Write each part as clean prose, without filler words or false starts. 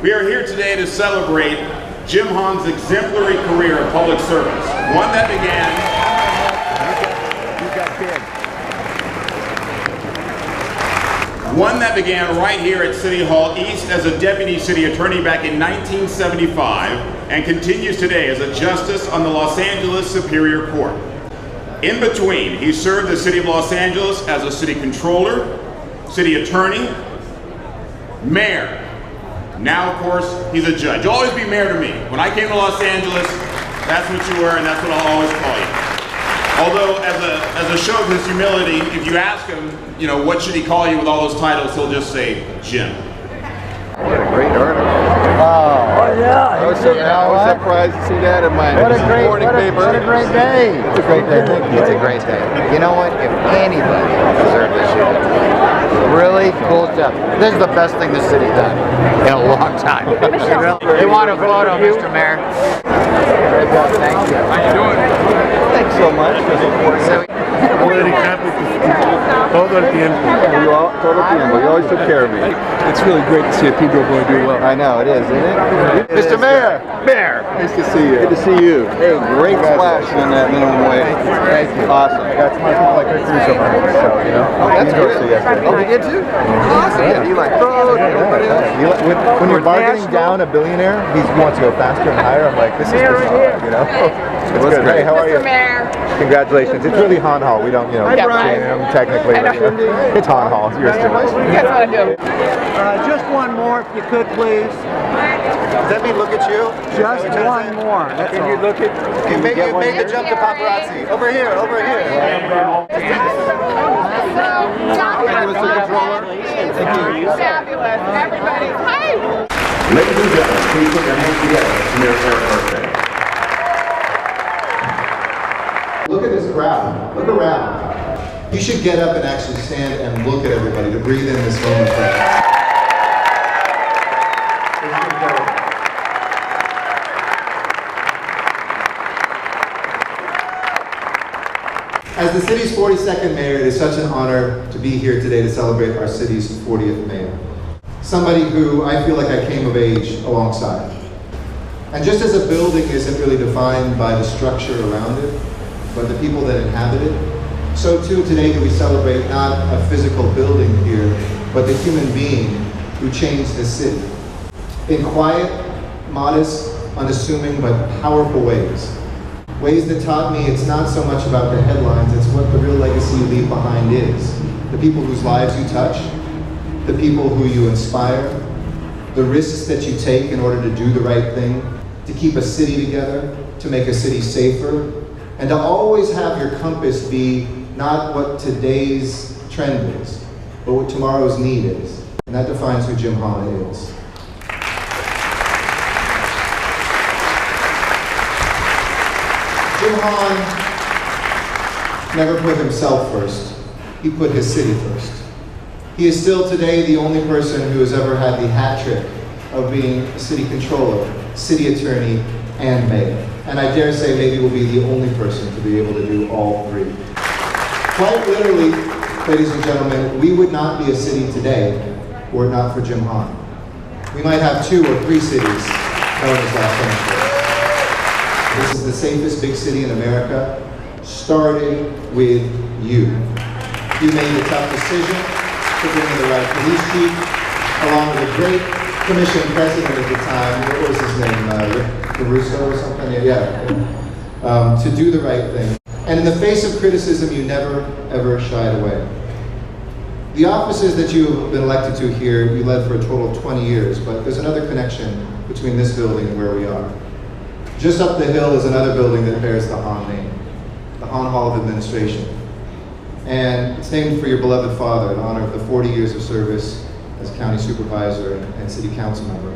We are here today to celebrate Jim Hahn's exemplary career of public service, one that began right here at City Hall East as a deputy city attorney back in 1975 and continues today as a justice on the Los Angeles Superior Court. In between, he served the city of Los Angeles as a city controller, city attorney, mayor. Now, of course, he's a judge. You'll always be mayor to me. When I came to Los Angeles, that's what you were, and that's what I'll always call you. Although, as a show of his humility, if you ask him, you know, what should he call you with all those titles, he'll just say, Jim. What a great article. Oh yeah. I was surprised to see that in my morning paper. What a great day. It's a great day. It's a great day. You know what? If anybody deserved this shit, really cool stuff. This is the best thing the city done in a long time. They want a photo, Mr. Mayor. Very good. Thank you. How you doing? Thanks so much for supporting. Todo el tiempo. You always took care of me. It's really great to see a Pedro boy do well. I know, it is, isn't it? Mr. Mayor! Mayor! Nice to see you. Good to see you. Hey, great splash on that minimum wage. Thank you. Awesome. Got some people like Rick Russo on it, so, you know. Oh, that's good. Oh, you did too? Awesome. Yeah, you like, when you're bargaining down a billionaire, he wants to go faster and higher. I'm like, this is the song, you know? It's good. Hey, how are you? Mr. Mayor. Congratulations. It's really HahnHall. We don't, you know, technically. It's HahnHall. It's yours too. That's what I do. Just one more, if you could, please. Does that mean look at you? Just one more. Can you look at? You made the jump to paparazzi. Over here, over here. Fabulous. Everybody. Hi. Ladies and gentlemen, please put your hands together for Mayor Eric's birthday. Look at this crowd. Look around. You should get up and actually stand and look at everybody to breathe in this moment. As the city's 42nd mayor, it is such an honor to be here today to celebrate our city's 40th mayor. Somebody who I feel like I came of age alongside. And just as a building isn't really defined by the structure around it, but the people that inhabit it, so too today do we celebrate not a physical building here, but the human being who changed this city. In quiet, modest, unassuming, but powerful ways. Ways that taught me it's not so much about the headlines, it's what the real legacy you leave behind is. The people whose lives you touch, the people who you inspire, the risks that you take in order to do the right thing, to keep a city together, to make a city safer, and to always have your compass be not what today's trend is, but what tomorrow's need is. And that defines who Jim Hahn is. Jim Hahn never put himself first. He put his city first. He is still today the only person who has ever had the hat trick of being a city controller, city attorney, and mayor. And I dare say maybe will be the only person to be able to do all three. Quite literally, ladies and gentlemen, we would not be a city today were it not for Jim Hahn. We might have 2 or 3 cities known as Los Angeles. This is the safest big city in America, started with you. You made the tough decision to bring in the right police chief, along with a great commission president at the time, what was his name, Rick Russo or something? To do the right thing. And in the face of criticism, you never, ever shied away. The offices that you have been elected to here, you led for a total of 20 years, but there's another connection between this building and where we are. Just up the hill is another building that bears the Hahn name, the HahnHall of Administration. And it's named for your beloved father in honor of the 40 years of service as county supervisor and city council member.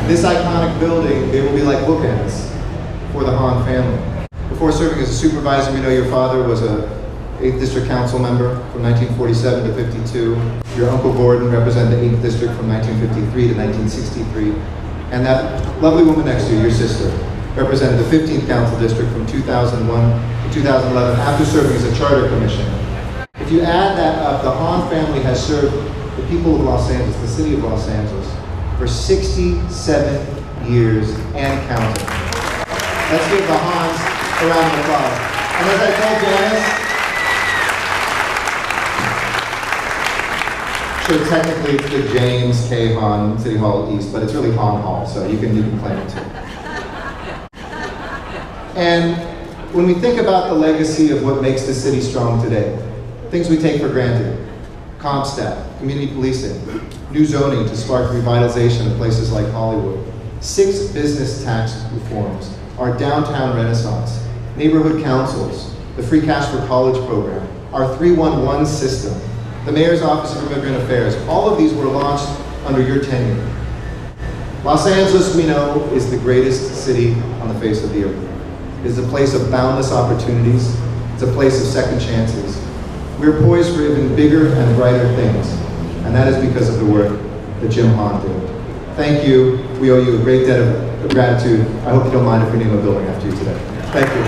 This iconic building, they will be like bookends for the Hahn family. Before serving as a supervisor, we know your father was a 8th District Council member from 1947 to 52. Your Uncle Gordon represented the 8th District from 1953 to 1963. And that lovely woman next to you, your sister, represented the 15th Council District from 2001 to 2011 after serving as a charter commission. If you add that up, the Hahn family has served the people of Los Angeles, the city of Los Angeles, for 67 years and counting. Let's give the Hahns a round of applause. And as I told Janice, sure, technically it's the James K. Hahn City Hall East, but it's really HahnHall, so you can claim it too. And when we think about the legacy of what makes the city strong today, things we take for granted, comp staff, community policing, new zoning to spark revitalization of places like Hollywood, 6 business tax reforms, our downtown renaissance, neighborhood councils, the free cash for college program, our 311 system, the Mayor's Office of Immigrant Affairs, all of these were launched under your tenure. Los Angeles, we know, is the greatest city on the face of the earth. It is a place of boundless opportunities. It's a place of second chances. We're poised for even bigger and brighter things, and that is because of the work that Jim Hahn did. Thank you. We owe you a great debt of gratitude. I hope you don't mind if we name a building after you today. Thank you.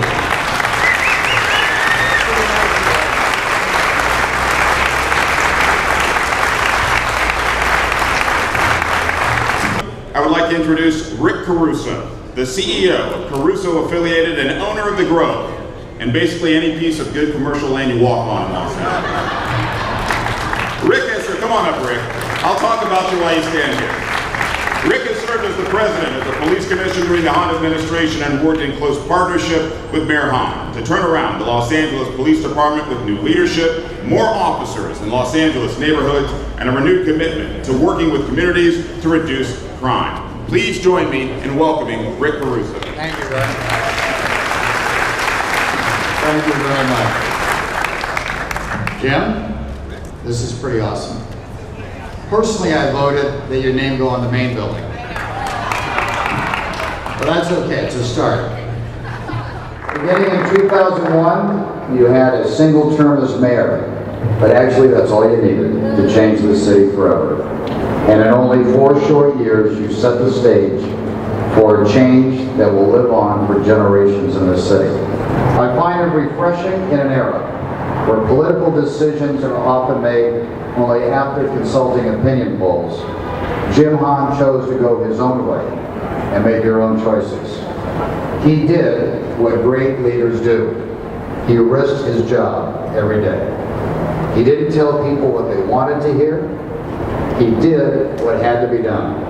I would like to introduce Rick Caruso, the CEO of Caruso Affiliated and owner of The Grove, and basically any piece of good commercial land you walk on in Los Angeles. Rick has served, come on up, Rick. I'll talk about you while you stand here. Rick has served as the president of the police commission during the Hahn administration and worked in close partnership with Mayor Hahn to turn around the Los Angeles Police Department with new leadership, more officers in Los Angeles neighborhoods, and a renewed commitment to working with communities to reduce crime. Please join me in welcoming Rick Caruso. Thank you very much. Thank you very much. Jim, this is pretty awesome. Personally, I voted that your name go on the main building. But that's okay, it's a start. Beginning in 2001, you had a single term as mayor, but actually that's all you needed to change the city forever. And in only 4 short years, you set the stage for a change that will live on for generations in this city. I find it refreshing in an era where political decisions are often made only after consulting opinion polls. Jim Hahn chose to go his own way and make your own choices. He did what great leaders do. He risked his job every day. He didn't tell people what they wanted to hear. He did what had to be done.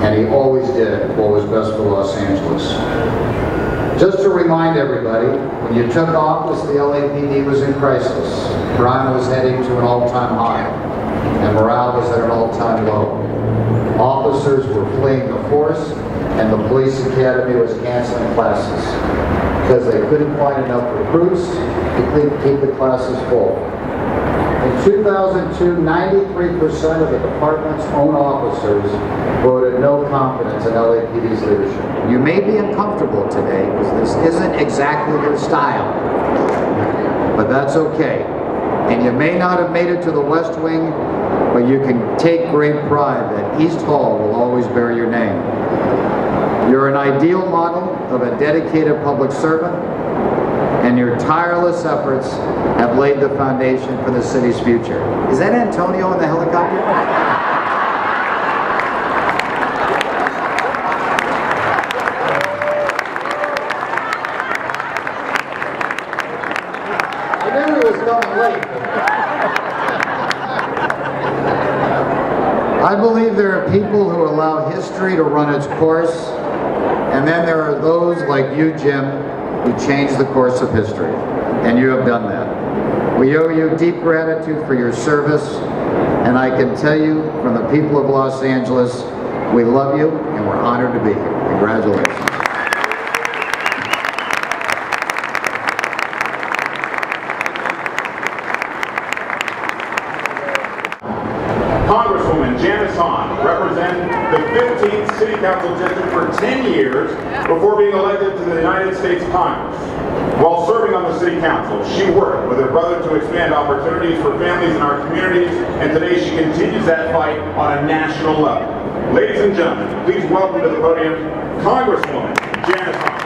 And he always did what was best for Los Angeles. Just to remind everybody, when you took office, the LAPD was in crisis. Crime was heading to an all-time high, and morale was at an all-time low. Officers were fleeing the force, and the police academy was canceling classes because they couldn't find enough recruits to keep the classes full. In 2002, 93% of the department's own officers voted no confidence in LAPD's leadership. You may be uncomfortable today because this isn't exactly your style, but that's okay. And you may not have made it to the West Wing, but you can take great pride that East Hall will always bear your name. You're an ideal model of a dedicated public servant, and your tireless efforts have laid the foundation for the city's future. Is that Antonio in the helicopter? I knew he was coming late. I believe there are people who allow history to run its course, and then there are those like you, Jim, who changed the course of history, and you have done that. We owe you deep gratitude for your service, and I can tell you from the people of Los Angeles, we love you and we're honored to be here. Congratulations. Congresswoman Janice Hahn represented the 15th City Council District for 10 years before being elected to the United States Congress. While serving on the City Council, she worked with her brother to expand opportunities for families in our communities, and today she continues that fight on a national level. Ladies and gentlemen, please welcome to the podium Congresswoman Janice Hahn.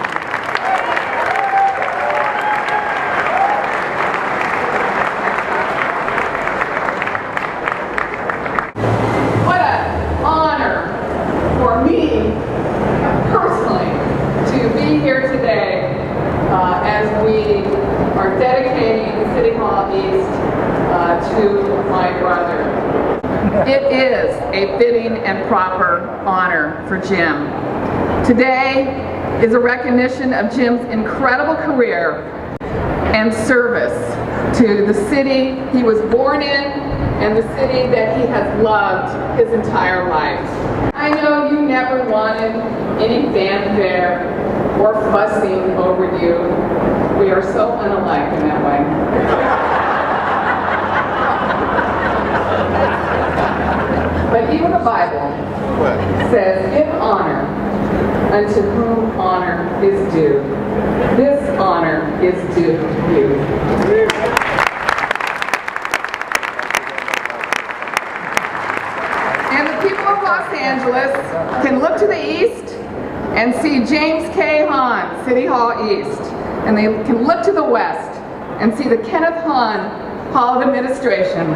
What an honor me, personally, to be here today as we are dedicating City Hall East to my brother. It is a fitting and proper honor for Jim. Today is a recognition of Jim's incredible career and service to the city he was born in and the city that he has loved his entire life. I know you never wanted any fanfare or fussing over you. We are so unalike in that way. But even the Bible says, give honor unto whom honor is due. This honor is due you. And the people of Los Angeles can look to the east and see James K. Hahn, City Hall East. And they can look to the west and see the Kenneth Hahn Hall of Administration.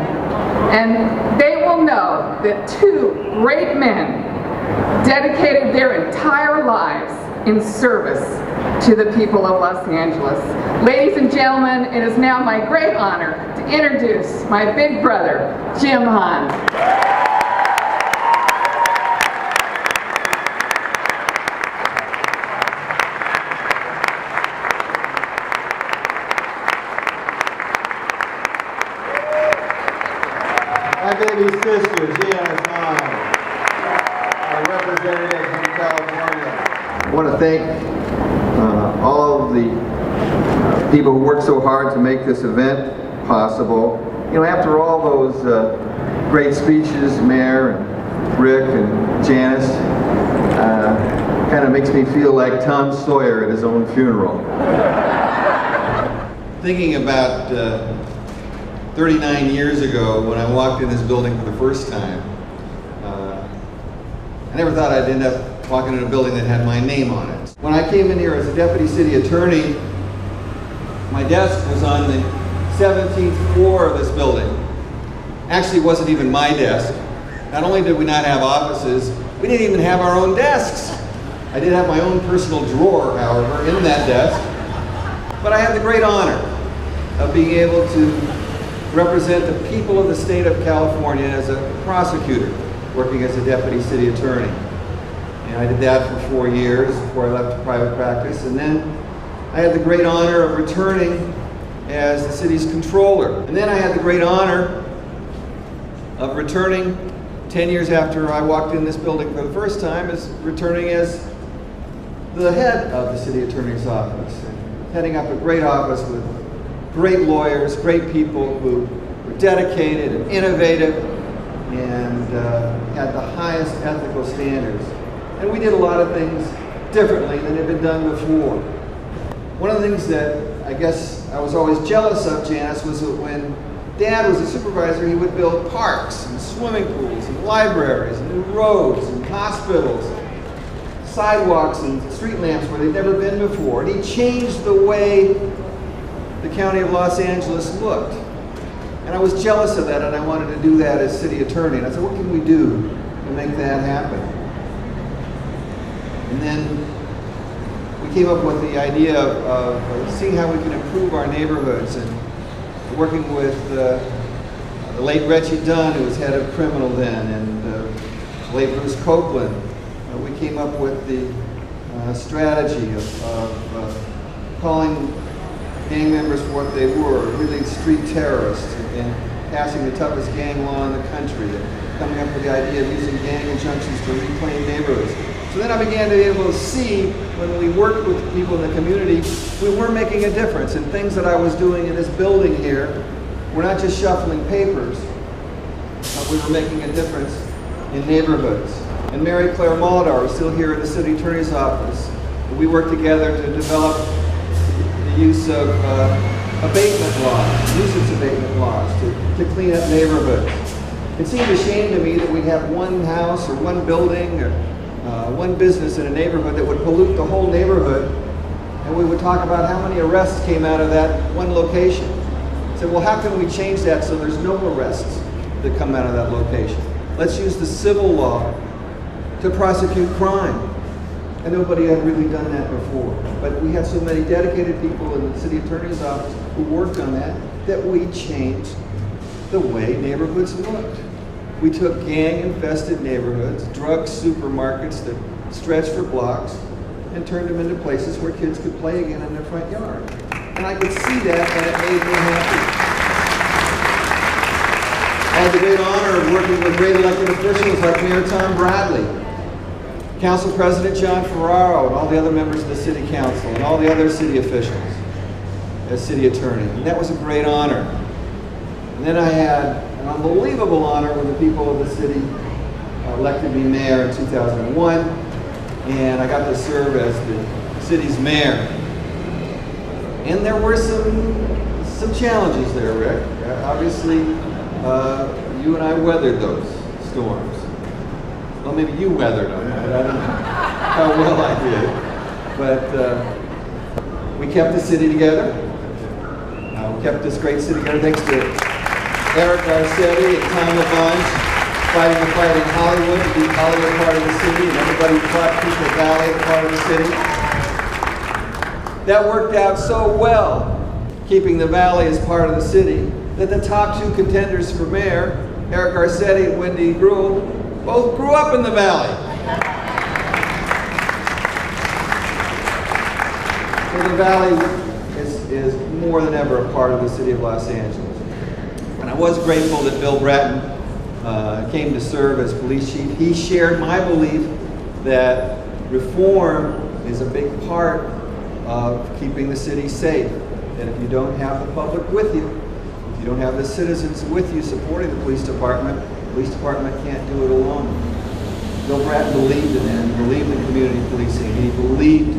And they will know that two great men dedicated their entire lives in service to the people of Los Angeles. Ladies and gentlemen, it is now my great honor to introduce my big brother, Jim Hahn. My baby sister, Janice Hahn, our representative from California. I want to thank all of the people who worked so hard to make this event possible. You know, after all those great speeches, Mayor and Rick and Janice, kind of makes me feel like Tom Sawyer at his own funeral. Thinking about 39 years ago, when I walked in this building for the first time, I never thought I'd end up walking in a building that had my name on it. When I came in here as a deputy city attorney, my desk was on the 17th floor of this building. Actually, it wasn't even my desk. Not only did we not have offices, we didn't even have our own desks. I did have my own personal drawer, however, in that desk. But I had the great honor of being able to represent the people of the state of California as a prosecutor, working as a deputy city attorney. And I did that for 4 years before I left private practice. And then I had the great honor of returning as the city's controller. And then I had the great honor of returning 10 years after I walked in this building for the first time, as returning as the head of the city attorney's office, and heading up a great office with great lawyers, great people who were dedicated and innovative and had the highest ethical standards. And we did a lot of things differently than had been done before. One of the things that I guess I was always jealous of, Janice, was that when Dad was a supervisor, he would build parks and swimming pools and libraries and new roads and hospitals, sidewalks and street lamps where they'd never been before. And he changed the way the county of Los Angeles looked. And I was jealous of that, and I wanted to do that as city attorney. And I said, what can we do to make that happen? And then we came up with the idea of seeing how we can improve our neighborhoods, and working with the late Reggie Dunn, who was head of criminal then, and the late Bruce Copeland. We came up with the strategy of calling gang members for what they were, really street terrorists, and passing the toughest gang law in the country, and coming up with the idea of using gang injunctions to reclaim neighborhoods. So then I began to be able to see, when we worked with people in the community, we were making a difference, and things that I was doing in this building here were not just shuffling papers, but we were making a difference in neighborhoods. And Mary Claire Muldar is still here at the city attorney's office. We worked together to develop the use of abatement laws, nuisance abatement laws, to clean up neighborhoods. It seemed a shame to me that we'd have one house or one building or one business in a neighborhood that would pollute the whole neighborhood, and we would talk about how many arrests came out of that one location. I said, well, how can we change that so there's no arrests that come out of that location? Let's use the civil law to prosecute crime. And nobody had really done that before. But we had so many dedicated people in the city attorney's office who worked on that we changed the way neighborhoods looked. We took gang-infested neighborhoods, drug supermarkets that stretched for blocks, and turned them into places where kids could play again in their front yard. And I could see that, and it made me happy. I had the great honor of working with great elected officials like Mayor Tom Bradley, Council President John Ferraro, and all the other members of the City Council, and all the other city officials as city attorney. And that was a great honor. And then I had an unbelievable honor when the people of the city elected me mayor in 2001, and I got to serve as the city's mayor. And there were some challenges there, Rick. Obviously, you and I weathered those storms. Well, maybe you weathered them, but I don't know how well I did. But we kept the city together. We kept this great city together thanks to Eric Garcetti and Tom LaBonge fighting the fight in Hollywood to keep Hollywood part of the city, and everybody who fought to keep the Valley part of the city. That worked out so well, keeping the Valley as part of the city, that the top two contenders for mayor, Eric Garcetti and Wendy Gruhl, both grew up in the Valley. So the Valley is more than ever a part of the city of Los Angeles. And I was grateful that Bill Bratton came to serve as police chief. He shared my belief that reform is a big part of keeping the city safe. And if you don't have the public with you, if you don't have the citizens with you supporting the police department can't do it alone. Bill Bratton believed in that. He believed in community policing. He believed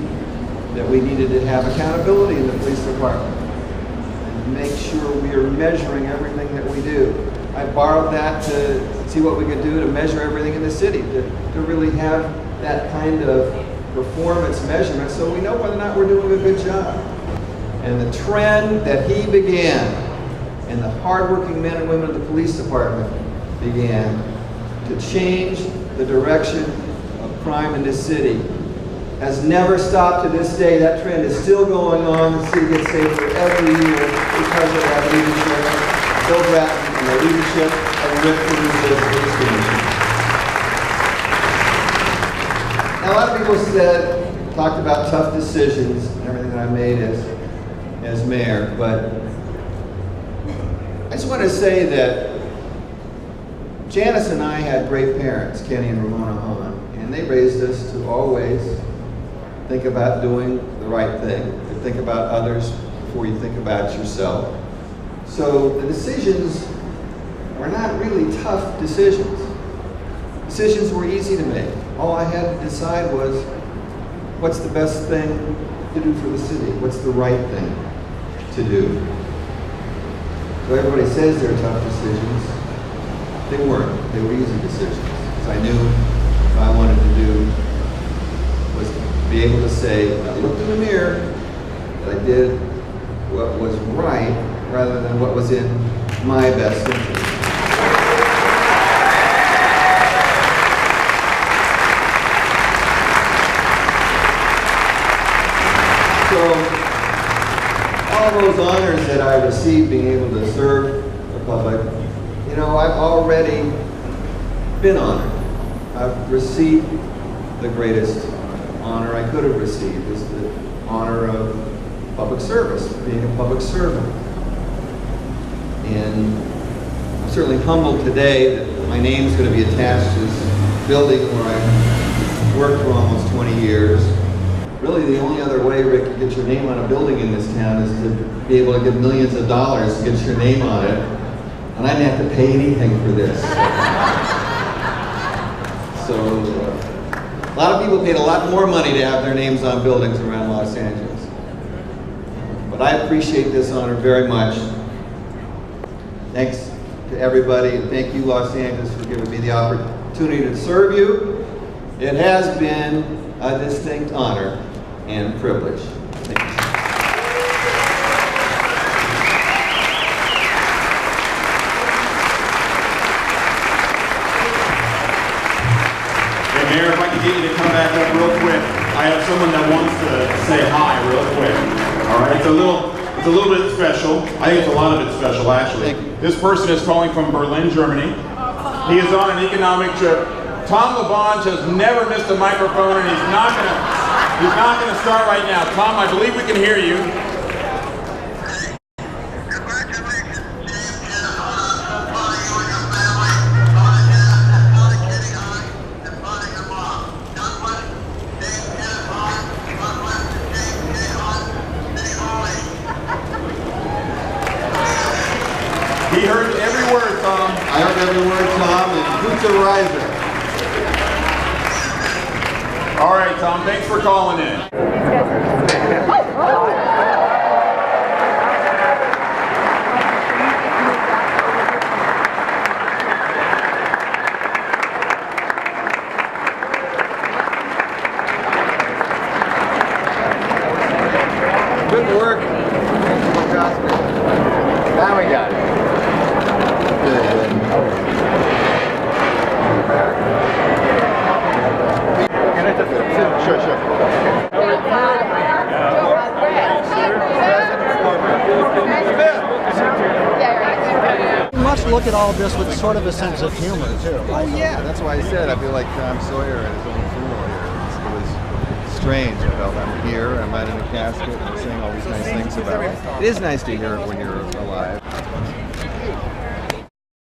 that we needed to have accountability in the police department and make sure we are measuring everything that we do. I borrowed that to see what we could do to measure everything in the city, to really have that kind of performance measurement so we know whether or not we're doing a good job. And the trend that he began and the hardworking men and women of the police department began to change the direction of crime in this city has never stopped to this day. That trend is still going on. The city gets safer every year because of that leadership, Bill Bratton and the leadership of Rick Caruso's police commission. Now, a lot of people talked about tough decisions and everything that I made as mayor, but I just want to say that Janice and I had great parents, Kenny and Ramona Hahn, and they raised us to always think about doing the right thing, to think about others before you think about yourself. So the decisions were not really tough decisions. Decisions were easy to make. All I had to decide was, what's the best thing to do for the city? What's the right thing to do? So everybody says they're tough decisions. They weren't. They were easy decisions. Because I knew what I wanted to do was be able to say, I looked in the mirror, that I did what was right rather than what was in my best interest. So, all those honors that I received being able to serve the public, you know, I've already been honored. I've received the greatest honor I could have received, is the honor of public service, being a public servant. And I'm certainly humbled today that my name's going to be attached to this building where I've worked for almost 20 years. Really, the only other way, Rick, to get your name on a building in this town is to be able to give millions of dollars to get your name on it. And I didn't have to pay anything for this. So a lot of people paid a lot more money to have their names on buildings around Los Angeles. But I appreciate this honor very much. Thanks to everybody, and thank you, Los Angeles, for giving me the opportunity to serve you. It has been a distinct honor and privilege. Thanks. Mayor get you to come back up real quick. I have someone that wants to say hi real quick. All right, it's a little bit special. I think it's a lot of it special, actually. This person is calling from Berlin, Germany. He is on an economic trip. Tom LaBonge has never missed a microphone, and he's not gonna start right now. Tom, I believe we can hear you. He heard every word, Tom. I heard every word, Tom, and Boots are riser. All right, Tom, thanks for calling in. Good work. Now we got it. Sure. You must look at all of this with sort of a sense of humor, too. Oh yeah, that's why I said I feel like Tom Sawyer at his own funeral here. It was strange. I felt I'm here, I'm not in a casket, and I'm saying all these nice things about it. It is nice to hear it when you're alive.